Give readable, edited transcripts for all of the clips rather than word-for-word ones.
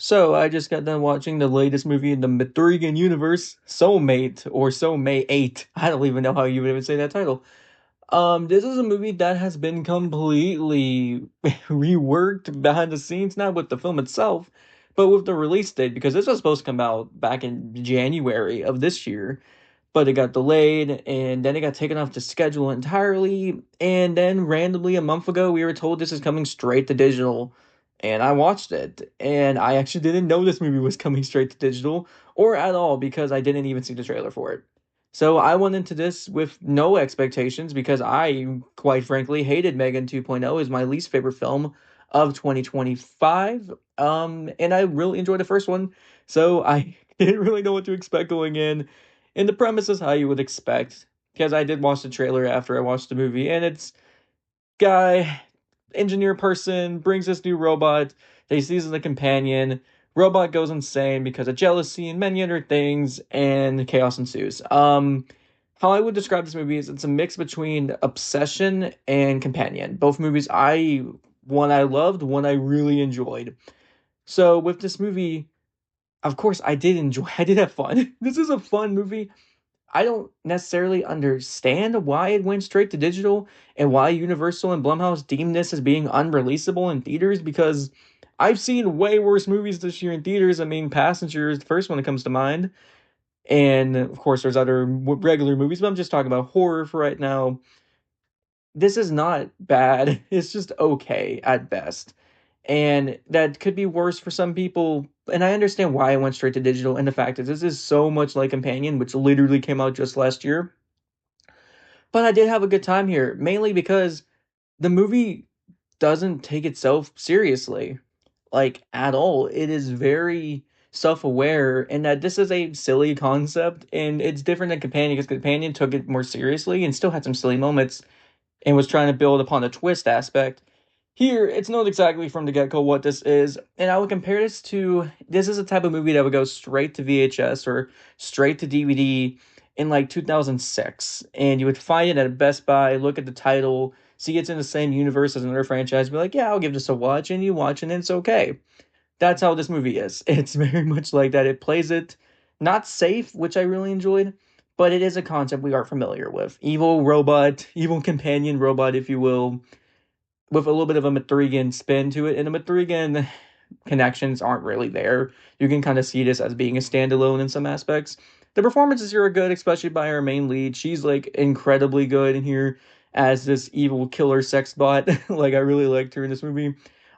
So I just got done watching the latest movie in the Mathurigan universe, Soulmate or Soulmate 8. I don't even know how you would even say that title. This is a movie that has been completely reworked behind the scenes, not with the film itself, but with the release date, because this was supposed to come out back in January of this year, but it got delayed and then it got taken off the schedule entirely. And then randomly a month ago, we were told this is coming straight to digital. And I watched it, and I actually didn't know this movie was coming straight to digital or at all because I didn't even see the trailer for it. So I went into this with no expectations because I, quite frankly, hated Megan 2.0 is my least favorite film of 2025. And I really enjoyed the first one, so I didn't really know what to expect going in. And the premise is how you would expect, because I did watch the trailer after I watched the movie, and it's guy, engineer person, brings this new robot that he sees as a companion. Robot goes insane because of jealousy and many other things, and chaos ensues. How I would describe this movie is it's a mix between Obsession and Companion. Both movies one I loved, one I really enjoyed. So with this movie, of course I did enjoy I did have fun. This is a fun movie. I don't necessarily understand why it went straight to digital and why Universal and Blumhouse deemed this as being unreleasable in theaters, because I've seen way worse movies this year in theaters. I mean, Passenger is the first one that comes to mind. And of course, there's other regular movies, but I'm just talking about horror for right now. This is not bad. It's just okay at best. And that could be worse for some people. And I understand why I went straight to digital. And the fact is, this is so much like Companion, which literally came out just last year. But I did have a good time here, mainly because the movie doesn't take itself seriously, like at all. It is very self-aware in that this is a silly concept, and it's different than Companion because Companion took it more seriously and still had some silly moments and was trying to build upon the twist aspect. Here, it's not exactly from the get-go what this is, and I would compare this is a type of movie that would go straight to VHS or straight to DVD in like 2006, and you would find it at Best Buy, look at the title, see it's in the same universe as another franchise, be like, yeah, I'll give this a watch, and you watch, and it's okay. That's how this movie is. It's very much like that. It plays it not safe, which I really enjoyed, but it is a concept we are familiar with. Evil robot, evil companion robot, if you will, with a little bit of a Mathurigan spin to it. And the Mathurigan connections aren't really there. You can kind of see this as being a standalone in some aspects. The performances here are good, especially by our main lead. She's like incredibly good in here as this evil killer sex bot. Like, I really liked her in this movie.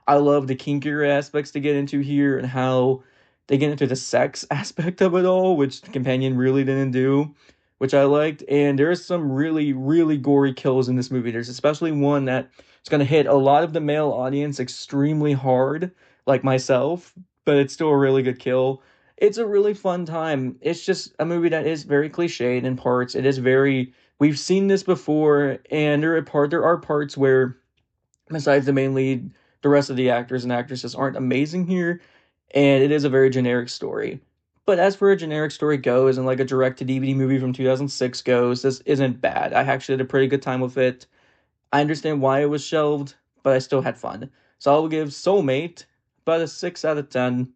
I love the kinkier aspects to get into here and how they get into the sex aspect of it all, which Companion really didn't do, which I liked. And there's some really, really gory kills in this movie. There's especially one that is going to hit a lot of the male audience extremely hard, like myself, but it's still a really good kill. It's a really fun time. It's just a movie that is very cliched in parts. It is very, we've seen this before, and there are parts where, besides the main lead, the rest of the actors and actresses aren't amazing here, and it is a very generic story. But as for a generic story goes, and like a direct to DVD movie from 2006 goes, this isn't bad. I actually had a pretty good time with it. I understand why it was shelved, but I still had fun. So I'll give Soulmate about a 6 out of 10.